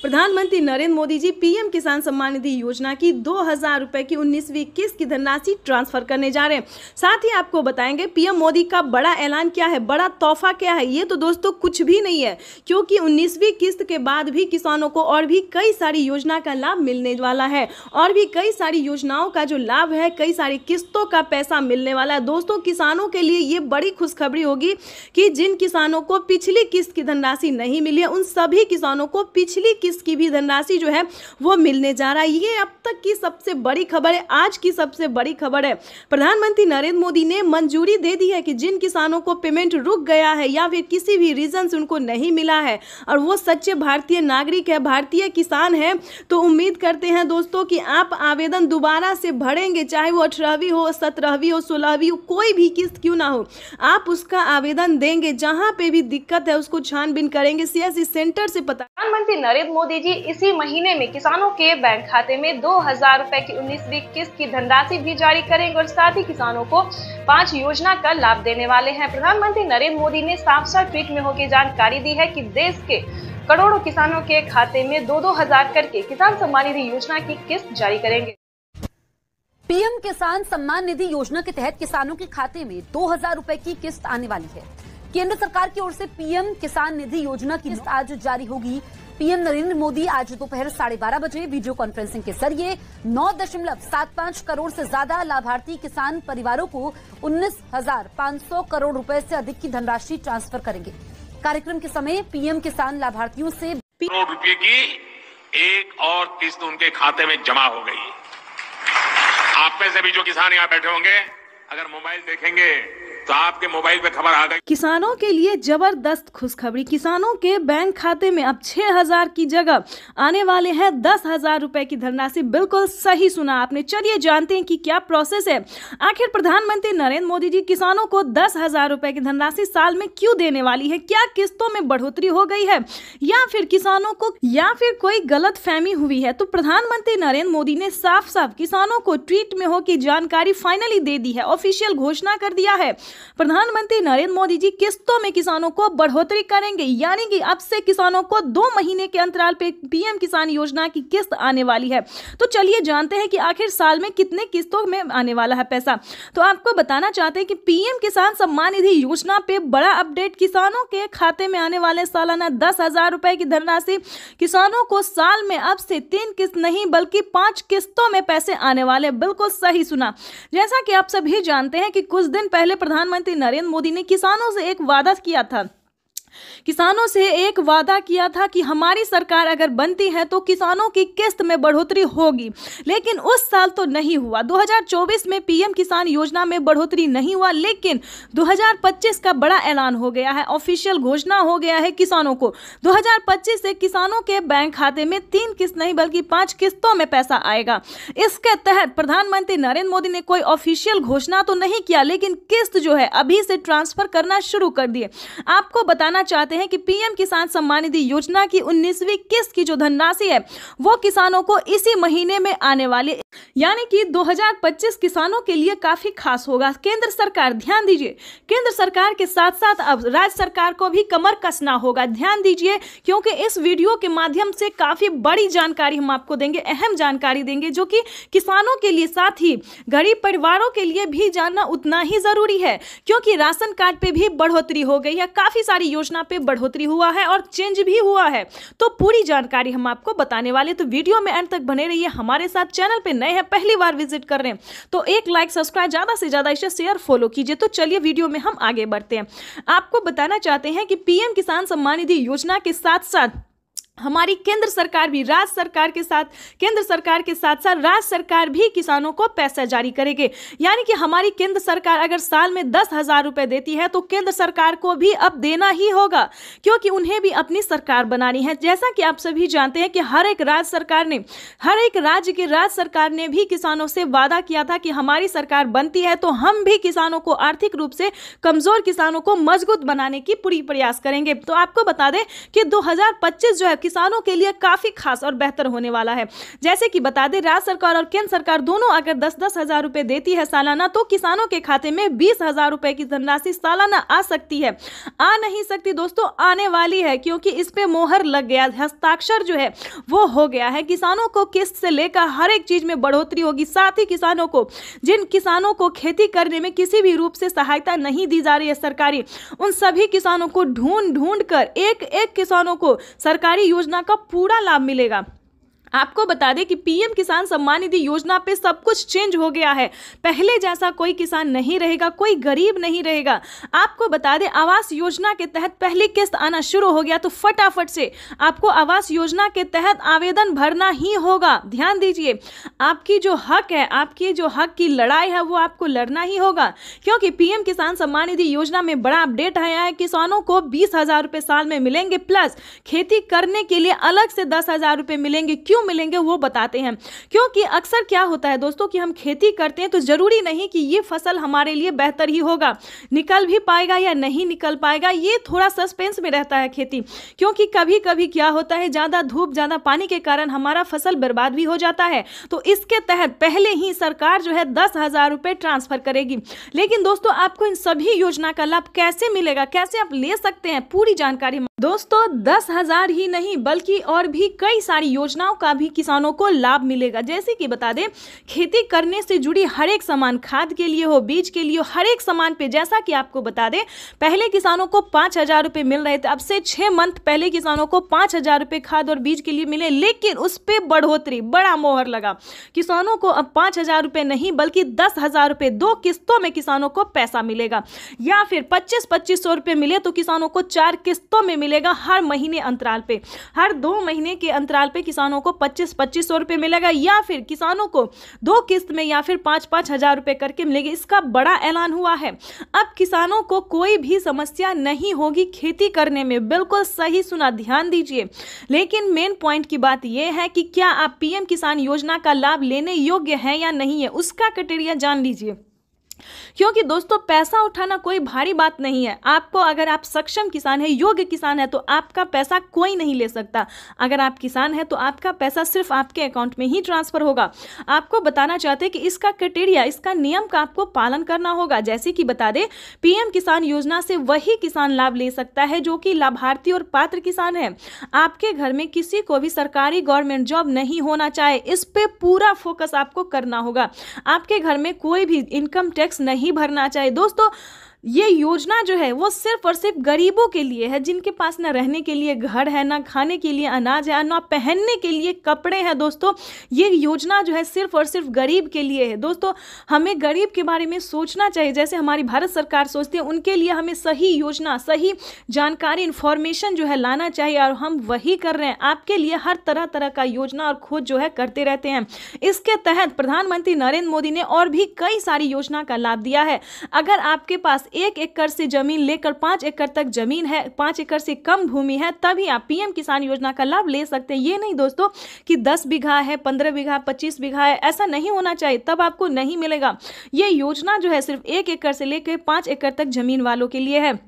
प्रधानमंत्री नरेंद्र मोदी जी पीएम किसान सम्मान निधि योजना की 2,000 रुपए की 19वीं किस्त की धनराशि ट्रांसफर करने जा रहे हैं। साथ ही आपको बताएंगे पीएम मोदी का बड़ा ऐलान क्या है, बड़ा तोहफा क्या है। ये तो दोस्तों कुछ भी नहीं है, क्योंकि 19वीं किस्त के बाद भी किसानों को और भी कई सारी योजना का लाभ मिलने वाला है और भी कई सारी योजनाओं का जो लाभ है, कई सारी किस्तों का पैसा मिलने वाला है। दोस्तों, किसानों के लिए ये बड़ी खुशखबरी होगी कि जिन किसानों को पिछली किस्त की धनराशि नहीं मिली है उन सभी किसानों को पिछली किस्त की भी धनराशि जो है वो मिलने जा रहा है। ये अब तक की सबसे बड़ी खबर है, आज की सबसे बड़ी खबर है। प्रधानमंत्री नरेंद्र मोदी ने मंजूरी दे दी है कि जिन किसानों को पेमेंट रुक गया है या फिर किसी भी रीजन से उनको नहीं मिला है और वो सच्चे भारतीय नागरिक है, भारतीय किसान है, तो उम्मीद करते हैं दोस्तों कि आप आवेदन दोबारा से भरेंगे, चाहे वो 18वीं हो, 17वीं हो, 16वीं हो, कोई भी किस्त क्यों ना हो, आप उसका आवेदन देंगे। जहां पे भी दिक्कत है उसको छानबीन करेंगे, सीएससी सेंटर से पता। प्रधानमंत्री नरेंद्र मोदी जी इसी महीने में किसानों के बैंक खाते में 2,000 रुपए की 19वीं किस्त की धनराशि भी जारी करेंगे और साथ ही किसानों को 5 योजना का लाभ देने वाले हैं। प्रधानमंत्री नरेंद्र मोदी ने साफ ट्वीट में होकर जानकारी दी है कि देश के करोड़ों किसानों के खाते में 2-2 हजार करके किसान सम्मान निधि योजना की किस्त जारी करेंगे। पीएम किसान सम्मान निधि योजना के तहत किसानों के खाते में 2,000 रुपए की किस्त आने वाली है। केंद्र सरकार की ओर से पीएम किसान निधि योजना की किस्त आज जारी होगी। पीएम नरेंद्र मोदी आज दोपहर 12:30 बजे वीडियो कॉन्फ्रेंसिंग के जरिए 9.75 करोड़ से ज्यादा लाभार्थी किसान परिवारों को 19,500 करोड़ रुपए से अधिक की धनराशि ट्रांसफर करेंगे। कार्यक्रम के समय पीएम किसान लाभार्थियों से करोड़ रुपए की एक और किस्त उनके खाते में जमा हो गई। आप में से भी जो किसान यहाँ बैठे होंगे, अगर मोबाइल देखेंगे तो आपके मोबाइल पे खबर आ गई। किसानों के लिए जबरदस्त खुशखबरी। किसानों के बैंक खाते में अब 6,000 की जगह आने वाले हैं 10,000 रुपए की धनराशि। बिल्कुल सही सुना आपने। चलिए जानते हैं कि क्या प्रोसेस है। आखिर प्रधानमंत्री नरेंद्र मोदी जी किसानों को 10,000 रुपए की धनराशि साल में क्यों देने वाली है? क्या किस्तों में बढ़ोतरी हो गई है या फिर किसानों को कोई गलत फहमी हुई है? तो प्रधानमंत्री नरेंद्र मोदी ने साफ साफ किसानों को ट्वीट में हो की जानकारी फाइनली दे दी है, ऑफिशियल घोषणा कर दिया है। प्रधानमंत्री नरेंद्र मोदी जी किस्तों में किसानों को बढ़ोतरी करेंगे, यानी कि अब से किसानों को 2 महीने के अंतराल पे पीएम किसान योजना की किस्त आने वाली है। तो चलिए जानते हैं कि आखिर साल में कितने किस्तों में आने वाला है पैसा। तो आपको बताना चाहते हैं कि पीएम किसान सम्मान निधि योजना पे बड़ा अपडेट। किसानों के खाते में आने वाले सालाना 10,000 रुपए की धनराशि। किसानों को साल में अब से 3 किस्त नहीं बल्कि 5 किस्तों में पैसे आने वाले। बिल्कुल सही सुना। जैसा कि आप सभी जानते हैं कि कुछ दिन पहले प्रधानमंत्री नरेंद्र मोदी ने किसानों से एक वादा किया था कि हमारी सरकार अगर बनती है तो किसानों की किस्त में बढ़ोतरी होगी, लेकिन उस साल तो नहीं हुआ। 2024 में पीएम किसान योजना में बढ़ोतरी नहीं हुआ, लेकिन 2025 का बड़ा ऐलान हो गया है, ऑफिशियल घोषणा हो गया है किसानों को। 2025 से किसानों के बैंक खाते में 3 किस्त नहीं बल्कि 5 किस्तों में पैसा आएगा। इसके तहत प्रधानमंत्री नरेंद्र मोदी ने कोई ऑफिशियल घोषणा तो नहीं किया, लेकिन किस्त जो है अभी से ट्रांसफर करना शुरू कर दिए। आपको बताना चाहते हैं कि पीएम किसान सम्मान निधि योजना की 19वीं किस्त की जो धनराशि है वो किसानों को इसी महीने में आने वाली, यानी कि 2025 किसानों के लिए काफी खास होगा। केंद्र सरकार, ध्यान दीजिए, केंद्र सरकार के साथ साथ अब राज्य सरकार को भी कमर कसना होगा। ध्यान दीजिए, क्योंकि इस वीडियो के माध्यम से काफी बड़ी जानकारी हम आपको देंगे, अहम जानकारी देंगे, जो कि किसानों के लिए साथ ही गरीब परिवारों के लिए भी जानना उतना ही जरूरी है, क्योंकि राशन कार्ड पे भी बढ़ोतरी हो गई है, काफी सारी योजना पे बढ़ोतरी हुआ है और चेंज भी हुआ है। तो पूरी जानकारी हम आपको बताने वाले, तो वीडियो में अंत तक बने रहिए हमारे साथ। चैनल पे नए हैं, पहली बार विजिट कर रहे हैं तो एक लाइक, सब्सक्राइब, ज्यादा से ज्यादा इसे शेयर, फॉलो कीजिए। तो चलिए वीडियो में हम आगे बढ़ते हैं। आपको बताना चाहते हैं कि पीएम किसान सम्मान निधि योजना के साथ साथ हमारी केंद्र सरकार भी केंद्र सरकार के साथ साथ राज्य सरकार भी किसानों को पैसा जारी करेंगे। यानी कि हमारी केंद्र सरकार अगर साल में 10,000 रुपए देती है तो केंद्र सरकार को भी अब देना ही होगा, क्योंकि उन्हें भी अपनी सरकार बनानी है। जैसा कि आप सभी जानते हैं कि हर एक राज्य सरकार ने भी किसानों से वादा किया था कि हमारी सरकार बनती है तो हम भी किसानों को, आर्थिक रूप से कमजोर किसानों को मजबूत बनाने की पूरी प्रयास करेंगे। तो आपको बता दें कि 2025 जो है किसानों के लिए काफी खास और बेहतर होने वाला है। जैसे कि बता दें, राज्य सरकार और केंद्र सरकार दोनों अगर 10-10 हजार रुपए देती है सालाना, तो किसानों के खाते में 20,000 रुपए की धनराशि सालाना आ सकती है। आ नहीं सकती दोस्तों, आने वाली है, क्योंकि इस पे मोहर लग गया, हस्ताक्षर जो है वो हो गया है। किसानों को किस्त से लेकर हर एक चीज में बढ़ोतरी होगी। साथ ही किसानों को, जिन किसानों को खेती करने में किसी भी रूप से सहायता नहीं दी जा रही है सरकारी, उन सभी किसानों को ढूंढ कर एक किसानों को सरकारी योजना का पूरा लाभ मिलेगा। आपको बता दें कि पीएम किसान सम्मान निधि योजना पे सब कुछ चेंज हो गया है। पहले जैसा कोई किसान नहीं रहेगा, कोई गरीब नहीं रहेगा। आपको बता दें, आवास योजना के तहत पहली किस्त आना शुरू हो गया, तो फटाफट से आपको आवास योजना के तहत आवेदन भरना ही होगा। ध्यान दीजिए, आपकी जो हक है, आपकी जो हक की लड़ाई है वो आपको लड़ना ही होगा, क्योंकि पीएम किसान सम्मान निधि योजना में बड़ा अपडेट आया है। किसानों को 20,000 रुपए साल में मिलेंगे, प्लस खेती करने के लिए अलग से 10,000 रुपए मिलेंगे। क्यों मिलेंगे वो बताते हैं। क्योंकि अक्सर क्या होता है दोस्तों कि हम खेती करते हैं तो जरूरी नहीं कि ये फसल हमारे लिए बेहतर ही होगा, निकल भी पाएगा या नहीं निकल पाएगा, ये थोड़ा सस्पेंस में रहता है खेती। क्योंकि कभी कभी क्या होता है, ज्यादा धूप, ज्यादा पानी के कारण हमारा फसल बर्बाद भी हो जाता है। तो इसके तहत पहले ही सरकार जो है 10,000 रुपए ट्रांसफर करेगी। लेकिन दोस्तों, आपको इन सभी योजना का लाभ कैसे मिलेगा, कैसे आप ले सकते हैं, पूरी जानकारी दोस्तों 10,000 ही नहीं बल्कि और भी कई सारी योजनाओं का भी किसानों को लाभ मिलेगा। जैसे कि बता दें, खेती करने से जुड़ी हर एक सामान, खाद के लिए हो, बीज के लिए हो, हर एक सामान पे, जैसा कि आपको बता दें, पहले किसानों को 5,000 रुपए मिल रहे थे। अब से 6 मंथ पहले किसानों को 5,000 रुपए खाद और बीज के लिए मिले, लेकिन उस पर बढ़ोतरी, बड़ा मोहर लगा। किसानों को अब 5,000 रुपए नहीं बल्कि 10,000 रुपए 2 किस्तों में किसानों को पैसा मिलेगा, या फिर 25-2500 रुपए मिले तो किसानों को 4 किस्तों में मिलेगा। हर महीने अंतराल पे, हर 2 महीने के अंतराल पे किसानों को को 2500 रुपये मिलेगा, या फिर किसानों को 2 किस्त में या फिर 5-5 हजार रुपये करके मिलेगी। इसका बड़ा ऐलान हुआ है। अब किसानों को कोई भी समस्या नहीं होगी खेती करने में। बिल्कुल सही सुना, ध्यान दीजिए। लेकिन मेन पॉइंट की बात यह है कि क्या आप पीएम किसान योजना का लाभ लेने योग्य हैं या नहीं है, उसका क्राइटेरिया जान लीजिए। क्योंकि दोस्तों पैसा उठाना कोई भारी बात नहीं है। आपको, अगर आप सक्षम किसान है, योग्य किसान है, तो आपका पैसा कोई नहीं ले सकता। अगर आप किसान है तो आपका पैसा सिर्फ आपके अकाउंट में ही ट्रांसफर होगा। आपको बताना चाहते हैं कि इसका क्राइटेरिया, इसका नियम का आपको पालन करना होगा। जैसे कि बता दें, पीएम किसान योजना से वही किसान लाभ ले सकता है जो कि लाभार्थी और पात्र किसान है। आपके घर में किसी को भी सरकारी गवर्नमेंट जॉब नहीं होना चाहिए, इस पे पूरा फोकस आपको करना होगा। आपके घर में कोई भी इनकम टैक्स नहीं भरना चाहिए। दोस्तों ये योजना जो है वो सिर्फ और सिर्फ गरीबों के लिए है, जिनके पास ना रहने के लिए घर है, ना खाने के लिए अनाज है, ना पहनने के लिए कपड़े हैं। दोस्तों ये योजना जो है सिर्फ और सिर्फ गरीब के लिए है। दोस्तों हमें गरीब के बारे में सोचना चाहिए, जैसे हमारी भारत सरकार सोचती है। उनके लिए हमें सही योजना, सही जानकारी, इंफॉर्मेशन जो है लाना चाहिए, और हम वही कर रहे हैं। आपके लिए हर तरह तरह का योजना और खोज जो है करते रहते हैं। इसके तहत प्रधानमंत्री नरेंद्र मोदी ने और भी कई सारी योजना का लाभ दिया है। अगर आपके पास 1 एकड़ से जमीन लेकर 5 एकड़ तक जमीन है, 5 एकड़ से कम भूमि है, तभी आप पीएम किसान योजना का लाभ ले सकते हैं। ये नहीं दोस्तों कि 10 बीघा है, 15 बीघा, 25 बीघा है, ऐसा नहीं होना चाहिए, तब आपको नहीं मिलेगा। ये योजना जो है सिर्फ 1 एकड़ से लेकर 5 एकड़ तक जमीन वालों के लिए है।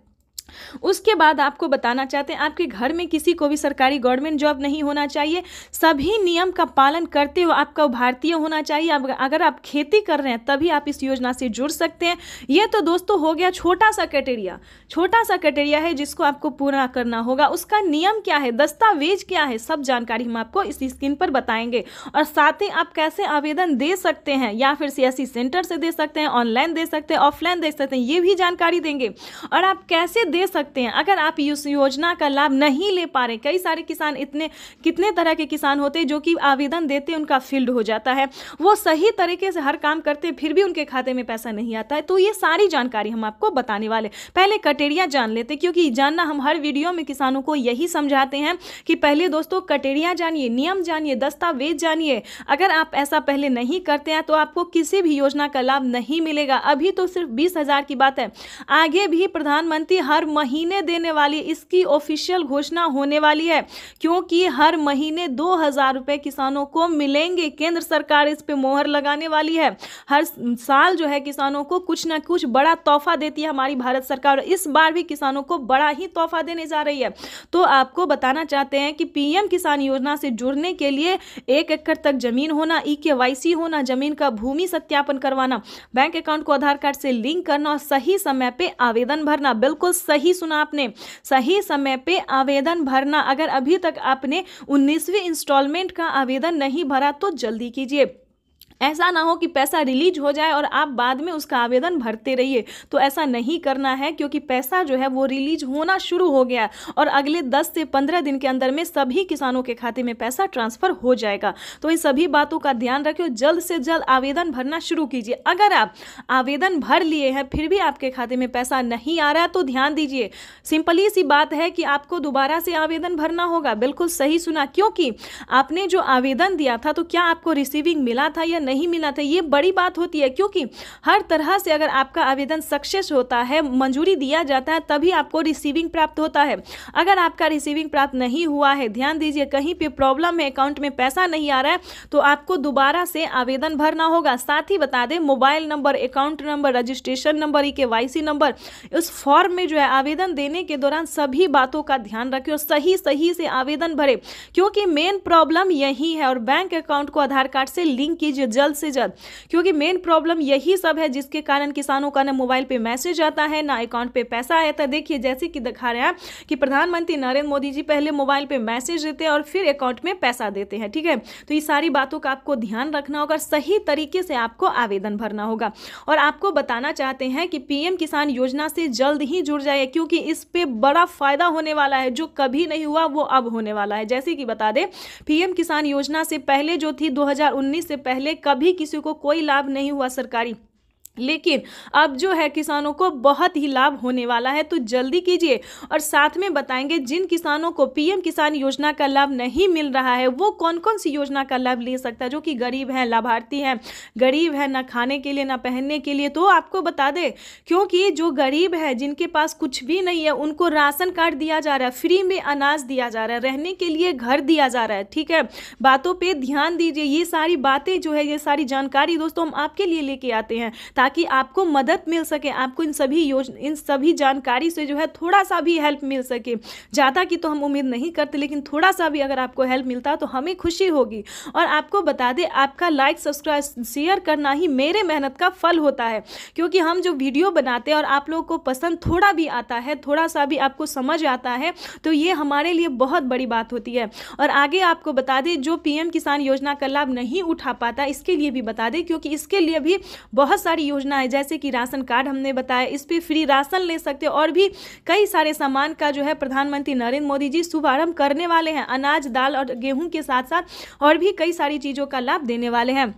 उसके बाद आपको बताना चाहते हैं, आपके घर में किसी को भी सरकारी गवर्नमेंट जॉब नहीं होना चाहिए। सभी नियम का पालन करते हुए आपका भारतीय होना चाहिए। अगर आप खेती कर रहे हैं तभी आप इस योजना से जुड़ सकते हैं। ये तो दोस्तों हो गया छोटा सा क्राइटेरिया है जिसको आपको पूरा करना होगा। उसका नियम क्या है, दस्तावेज क्या है, सब जानकारी हम आपको इस स्क्रीन पर बताएंगे। और साथ ही आप कैसे आवेदन दे सकते हैं, या फिर सीएससी सेंटर से दे सकते हैं, ऑनलाइन दे सकते हैं, ऑफलाइन दे सकते हैं, ये भी जानकारी देंगे। और आप कैसे दे सकते हैं अगर आप इस योजना का लाभ नहीं ले पा रहे। कई सारे किसान, कितने तरह के किसान होते हैं जो कि आवेदन देते हैं, उनका फील्ड हो जाता है, वो सही तरीके से हर काम करते हैं, फिर भी उनके खाते में पैसा नहीं आता है। तो ये सारी जानकारी हम आपको बताने वाले। पहले क्राइटेरिया जान लेते, क्योंकि जानना हम हर वीडियो में किसानों को यही समझाते हैं कि पहले दोस्तों क्राइटेरिया जानिए, नियम जानिए, दस्तावेज जानिए। अगर आप ऐसा पहले नहीं करते हैं तो आपको किसी भी योजना का लाभ नहीं मिलेगा। अभी तो सिर्फ 20,000 की बात है, आगे भी प्रधानमंत्री हर महीने देने वाली, इसकी ऑफिशियल घोषणा होने वाली है, क्योंकि हर महीने 2,000 रुपए किसानों को मिलेंगे। केंद्र सरकार इस पे मोहर लगाने वाली है। हर साल जो है किसानों को कुछ ना कुछ बड़ा तोहफा देती है हमारी भारत सरकार, इस बार भी किसानों को बड़ा ही तोहफा देने जा रही है। तो आपको बताना चाहते हैं कि पीएम किसान योजना से जुड़ने के लिए 1 एकड़ तक जमीन होना, EKYC होना, जमीन का भूमि सत्यापन करवाना, बैंक अकाउंट को आधार कार्ड से लिंक करना और सही समय पे आवेदन भरना। बिल्कुल सही सुना आपने, सही समय पे आवेदन भरना। अगर अभी तक आपने 19वीं इंस्टॉलमेंट का आवेदन नहीं भरा तो जल्दी कीजिए। ऐसा ना हो कि पैसा रिलीज हो जाए और आप बाद में उसका आवेदन भरते रहिए, तो ऐसा नहीं करना है, क्योंकि पैसा जो है वो रिलीज होना शुरू हो गया और अगले 10 से 15 दिन के अंदर में सभी किसानों के खाते में पैसा ट्रांसफर हो जाएगा। तो इन सभी बातों का ध्यान रखिए, जल्द से जल्द आवेदन भरना शुरू कीजिए। अगर आप आवेदन भर लिए हैं फिर भी आपके खाते में पैसा नहीं आ रहा है तो ध्यान दीजिए, सिंपली सी बात है कि आपको दोबारा से आवेदन भरना होगा। बिल्कुल सही सुना, क्योंकि आपने जो आवेदन दिया था तो क्या आपको रिसीविंग मिला था या नहीं मिला था, ये बड़ी बात होती है। क्योंकि हर तरह से अगर आपका आवेदन सक्सेस होता है, मंजूरी दिया जाता है, तभी आपको रिसीविंग प्राप्त होता है। अगर आपका रिसीविंग प्राप्त नहीं हुआ है, ध्यान दीजिए, कहीं पे प्रॉब्लम है, अकाउंट में पैसा नहीं आ रहा है, तो आपको दोबारा से आवेदन भरना होगा। साथ ही बता दें, mobile number, account number, registration number, EKYC number, उस फॉर्म में जो है आवेदन देने के दौरान सभी बातों का ध्यान रखें और सही से आवेदन भरे, क्योंकि मेन प्रॉब्लम यही है। और बैंक अकाउंट को आधार कार्ड से लिंक कीजिए जल्द से जल्द, क्योंकि मेन प्रॉब्लम यही सब है जिसके कारण किसानों का ना मोबाइल पे मैसेज आता है, ना अकाउंट पे पैसा आता है। देखिए जैसे कि दिखा रहे हैं कि प्रधानमंत्री नरेंद्र मोदी जी पहले मोबाइल पे मैसेज देते हैं और फिर अकाउंट में पैसा देते हैं, ठीक है। तो ये सारी बातों का आपको ध्यान रखना होगा, सही तरीके से आपको आवेदन भरना होगा। और आपको बताना चाहते हैं कि पीएम किसान योजना से जल्द ही जुड़ जाइए, क्योंकि इस पे बड़ा फायदा होने वाला है, जो कभी नहीं हुआ वो अब होने वाला है। जैसे कि बता दें, पीएम किसान योजना से पहले जो थी 2019 से पहले कभी किसी को कोई लाभ नहीं हुआ सरकारी, लेकिन अब जो है किसानों को बहुत ही लाभ होने वाला है, तो जल्दी कीजिए। और साथ में बताएंगे जिन किसानों को पीएम किसान योजना का लाभ नहीं मिल रहा है वो कौन कौन सी योजना का लाभ ले सकता है, जो कि गरीब है, लाभार्थी है, गरीब है, ना खाने के लिए ना पहनने के लिए। तो आपको बता दें, क्योंकि जो गरीब है, जिनके पास कुछ भी नहीं है, उनको राशन कार्ड दिया जा रहा है, फ्री में अनाज दिया जा रहा है, रहने के लिए घर दिया जा रहा है। ठीक है, बातों पर ध्यान दीजिए। ये सारी बातें जो है, ये सारी जानकारी दोस्तों हम आपके लिए लेके आते हैं ताकि आपको मदद मिल सके, आपको इन सभी जानकारी से जो है थोड़ा सा भी हेल्प मिल सके। ज़्यादा की तो हम उम्मीद नहीं करते, लेकिन थोड़ा सा भी अगर आपको हेल्प मिलता है तो हमें खुशी होगी। और आपको बता दें, आपका लाइक, सब्सक्राइब, शेयर करना ही मेरे मेहनत का फल होता है, क्योंकि हम जो वीडियो बनाते हैं और आप लोगों को पसंद थोड़ा भी आता है, थोड़ा सा भी आपको समझ आता है, तो ये हमारे लिए बहुत बड़ी बात होती है। और आगे आपको बता दें, जो पीएम किसान योजना का लाभ नहीं उठा पाता, इसके लिए भी बता दें, क्योंकि इसके लिए भी बहुत सारी योजना है, जैसे कि राशन कार्ड हमने बताया, इस पे फ्री राशन ले सकते हो, और भी कई सारे सामान का जो है प्रधानमंत्री नरेंद्र मोदी जी शुभारंभ करने वाले हैं। अनाज, दाल और गेहूं के साथ साथ और भी कई सारी चीज़ों का लाभ देने वाले हैं।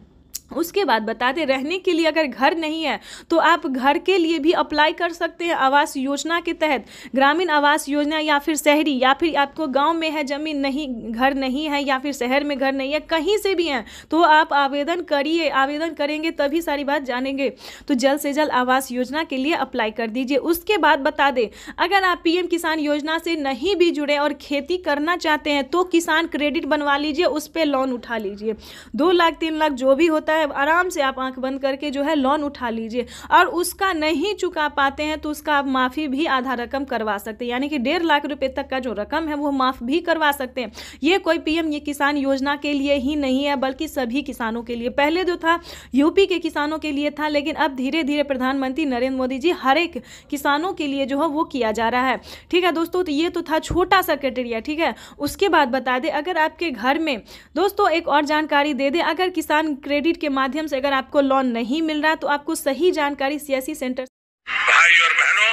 उसके बाद बता दें, रहने के लिए अगर घर नहीं है तो आप घर के लिए भी अप्लाई कर सकते हैं आवास योजना के तहत। ग्रामीण आवास योजना, या फिर शहरी, या फिर आपको गांव में है ज़मीन नहीं, घर नहीं है, या फिर शहर में घर नहीं है, कहीं से भी हैं तो आप आवेदन करिए। आवेदन करेंगे तभी सारी बात जानेंगे। तो जल्द से जल्द आवास योजना के लिए अप्लाई कर दीजिए। उसके बाद बता दें, अगर आप पीएम किसान योजना से नहीं भी जुड़े और खेती करना चाहते हैं तो किसान क्रेडिट बनवा लीजिए, उस पर लोन उठा लीजिए। 2 लाख 3 लाख जो भी होता है, आराम से आप आंख बंद करके जो है लोन उठा लीजिए। और उसका नहीं चुका पाते हैं तो उसका आप माफ़ी भी आधा रकम करवा सकते हैं, यानी कि 1.5 लाख रुपए तक का जो रकम है वो माफ़ भी करवा सकते हैं। ये कोई पीएम किसान योजना के लिए ही नहीं है, बल्कि सभी किसानों के लिए। पहले जो था यूपी के किसानों के लिए था, लेकिन अब धीरे धीरे प्रधानमंत्री नरेंद्र मोदी जी हर एक किसानों के लिए जो है वो किया जा रहा है। ठीक है दोस्तों, तो ये तो था छोटा सा क्राइटेरिया। ठीक है, उसके बाद बता दें, अगर आपके घर में दोस्तों एक और जानकारी दे दें, अगर किसान क्रेडिट के माध्यम से अगर आपको लोन नहीं मिल रहा तो आपको सही जानकारी सीएससी सेंटर। भाई और बहनों,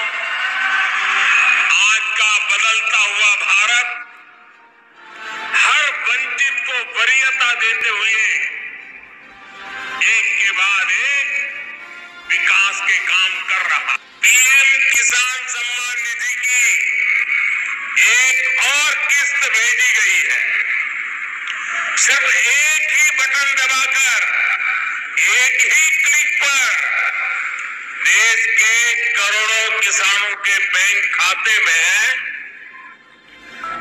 आज का बदलता हुआ भारत हर वंचित को वरीयता देते हुए एक के बाद एक विकास के काम कर रहा। पीएम किसान सम्मान निधि की एक और किस्त भेजी गई है। सिर्फ एक ही बटन दबाकर, एक ही क्लिक पर देश के करोड़ों किसानों के बैंक खाते में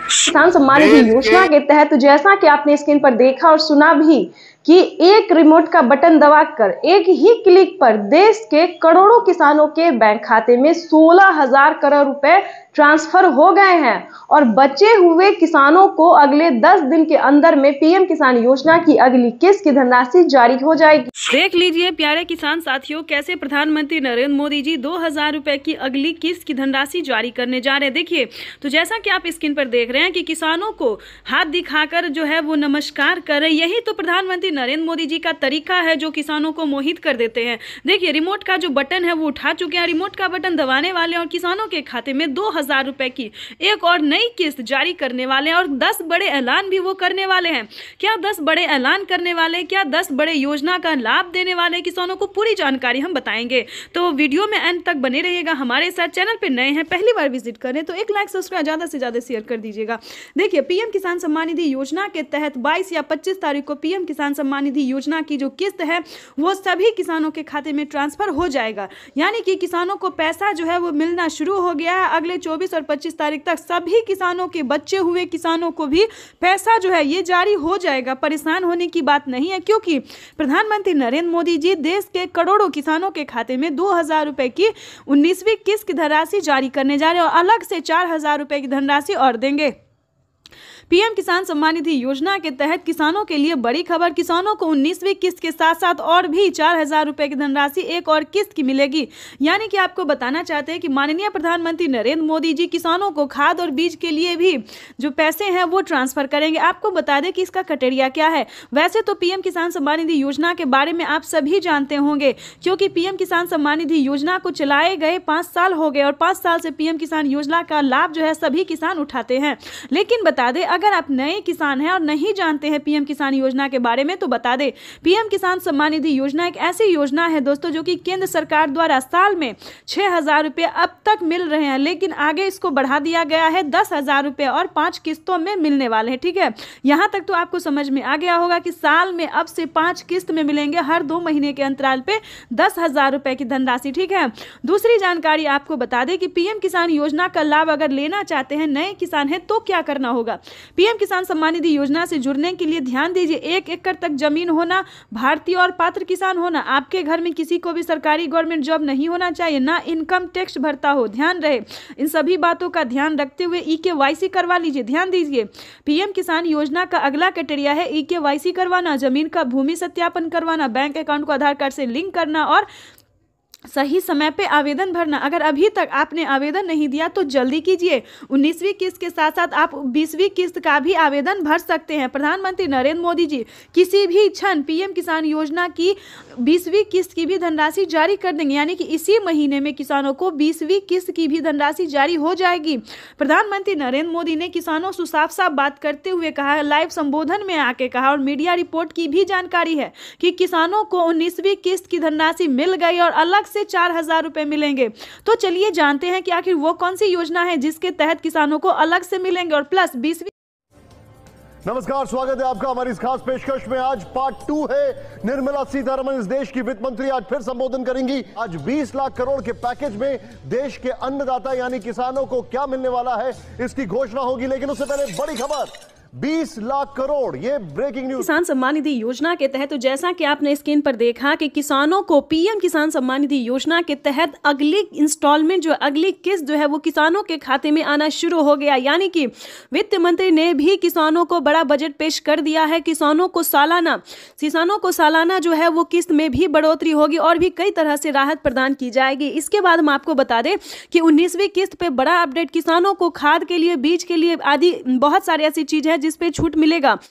किसान सम्मान निधि योजना के तहत, तो जैसा कि आपने स्क्रीन पर देखा और सुना भी कि एक रिमोट का बटन दबाकर एक ही क्लिक पर देश के करोड़ों किसानों के बैंक खाते में 16,000 करोड़ रुपए ट्रांसफर हो गए हैं। और बचे हुए किसानों को अगले 10 दिन के अंदर में पीएम किसान योजना की अगली किस्त की धनराशि जारी हो जाएगी। देख लीजिए प्यारे किसान साथियों, कैसे प्रधानमंत्री नरेंद्र मोदी जी 2,000 रुपए की अगली किस्त की धनराशि जारी करने जा रहे हैं। देखिए, तो जैसा कि आप स्क्रीन पर देख रहे हैं कि किसानों को हाथ दिखाकर जो है वो नमस्कार कर रहे, यही तो प्रधानमंत्री नरेंद्र मोदी जी का तरीका है जो किसानों को मोहित कर देते हैं। देखिए, रिमोट का जो बटन है वो उठा चुके हैं, रिमोट का बटन दबाने वाले और किसानों के खाते में 2,000 रुपए की एक और नई किस्त जारी करने वाले हैं। और 10 बड़े ऐलान भी वो करने वाले हैं। क्या 10 बड़े ऐलान करने वाले, क्या 10 बड़े योजना का लाभ देने वाले किसानों को, पूरी जानकारी हम बताएंगे। तो वीडियो में अंत तक बने रहिएगा हमारे साथ। चैनल पे नए हैं, पहली बार विजिट करें तो एक लाइक, सब्सक्राइब, ज़्यादा से ज़्यादा शेयर कर दीजिएगा। देखिए, पीएम किसान सम्मान निधि योजना के तहत 22 या 25 तारीख को पीएम किसान सम्मान निधि योजना की जो किस्त है वो सभी किसानों के खाते में ट्रांसफर हो जाएगा। यानी कि किसानों को पैसा जो है वो मिलना शुरू हो गया है। अगले 24 और 25 तारीख तक सभी किसानों के, बचे हुए किसानों को भी पैसा जो है ये जारी हो जाएगा। परेशान होने की बात नहीं है, क्योंकि प्रधानमंत्री नरेंद्र मोदी जी देश के करोड़ों किसानों के खाते में 2,000 रुपए की 19वीं किस्त की धनराशि जारी करने जा रहे हैं और अलग से 4,000 रुपए की धनराशि और देंगे। पीएम किसान सम्मान निधि योजना के तहत किसानों के लिए बड़ी खबर, किसानों को 19वीं किस्त के साथ साथ और भी 4,000 रुपए की धनराशि एक और किस्त की मिलेगी। यानी कि आपको बताना चाहते हैं कि माननीय प्रधानमंत्री नरेंद्र मोदी जी किसानों को खाद और बीज के लिए भी जो पैसे हैं वो ट्रांसफर करेंगे। आपको बता दें कि इसका क्राइटेरिया क्या है। वैसे तो पीएम किसान सम्मान निधि योजना के बारे में आप सभी जानते होंगे, क्योंकि पीएम किसान सम्मान निधि योजना को चलाए गए 5 साल हो गए और 5 साल से पीएम किसान योजना का लाभ जो है सभी किसान उठाते हैं। लेकिन बता दें, अगर आप नए किसान हैं और नहीं जानते हैं पीएम किसान योजना के बारे में तो बता दें, पीएम किसान सम्मान निधि योजना एक ऐसी योजना है दोस्तों जो कि केंद्र सरकार द्वारा साल में 6,000 रुपये अब तक मिल रहे हैं, लेकिन आगे इसको बढ़ा दिया गया है 10,000 रुपये और 5 किस्तों में मिलने वाले हैं। ठीक है, यहां तक तो आपको समझ में आ गया होगा कि साल में अब से 5 किस्त में मिलेंगे, हर 2 महीने के अंतराल पे 10,000 रुपए की धनराशि। ठीक है, दूसरी जानकारी आपको बता दें कि पीएम किसान योजना का लाभ अगर लेना चाहते हैं, नए किसान हैं, तो क्या करना होगा। पीएम किसान सम्मान निधि योजना से जुड़ने के लिए ध्यान दीजिए, 1 एकड़ तक जमीन होना, भारतीय और पात्र किसान होना, आपके घर में किसी को भी सरकारी गवर्नमेंट जॉब नहीं होना चाहिए, ना इनकम टैक्स भरता हो, ध्यान रहे। इन सभी बातों का ध्यान रखते हुए EKYC करवा लीजिए। ध्यान दीजिए, पीएम किसान योजना का अगला क्राइटेरिया है EKYC करवाना, जमीन का भूमि सत्यापन करवाना, बैंक अकाउंट को आधार कार्ड से लिंक करना और सही समय पे आवेदन भरना। अगर अभी तक आपने आवेदन नहीं दिया तो जल्दी कीजिए। 19वीं किस्त के साथ साथ आप 20वीं किस्त का भी आवेदन भर सकते हैं। प्रधानमंत्री नरेंद्र मोदी जी किसी भी क्षण पीएम किसान योजना की 20वीं किस्त की भी धनराशि जारी कर देंगे, यानी कि इसी महीने में किसानों को 20वीं किस्त की भी धनराशि जारी हो जाएगी। प्रधानमंत्री नरेंद्र मोदी ने किसानों से साफ साफ बात करते हुए कहा, लाइव संबोधन में आके कहा और मीडिया रिपोर्ट की भी जानकारी है कि किसानों को 19वीं किस्त की धनराशि मिल गई और अलग से 4,000 रुपए मिलेंगे। तो चलिए जानते हैं कि आखिर वो कौन सी योजना है जिसके तहत किसानों को अलग से मिलेंगे और प्लस 20वीं। नमस्कार, स्वागत है आपका हमारी इस खास पेशकश में। आज पार्ट 2 है। निर्मला सीतारमण इस देश की वित्त मंत्री आज फिर संबोधन करेंगी। आज 20 लाख करोड़ के पैकेज में देश के अन्नदाता यानी किसानों को क्या मिलने वाला है इसकी घोषणा होगी, लेकिन उससे पहले बड़ी खबर, 20 लाख करोड़, ये ब्रेकिंग न्यूज। किसान सम्मान निधि योजना के तहत तो जैसा कि आपने स्क्रीन पर देखा कि किसानों को पीएम किसान सम्मान निधि योजना के तहत अगली इंस्टॉलमेंट जो अगली किस्त जो है वो किसानों के खाते में आना शुरू हो गया। यानी कि वित्त मंत्री ने भी किसानों को बड़ा बजट पेश कर दिया है। किसानों को सालाना जो है वो किस्त में भी बढ़ोतरी होगी और भी कई तरह से राहत प्रदान की जाएगी। इसके बाद हम आपको बता दें कि 19वीं किस्त पे बड़ा अपडेट, किसानों को खाद के लिए, बीज के लिए आदि बहुत सारी ऐसी चीजें हैं जिस पे छूट मिलेगा।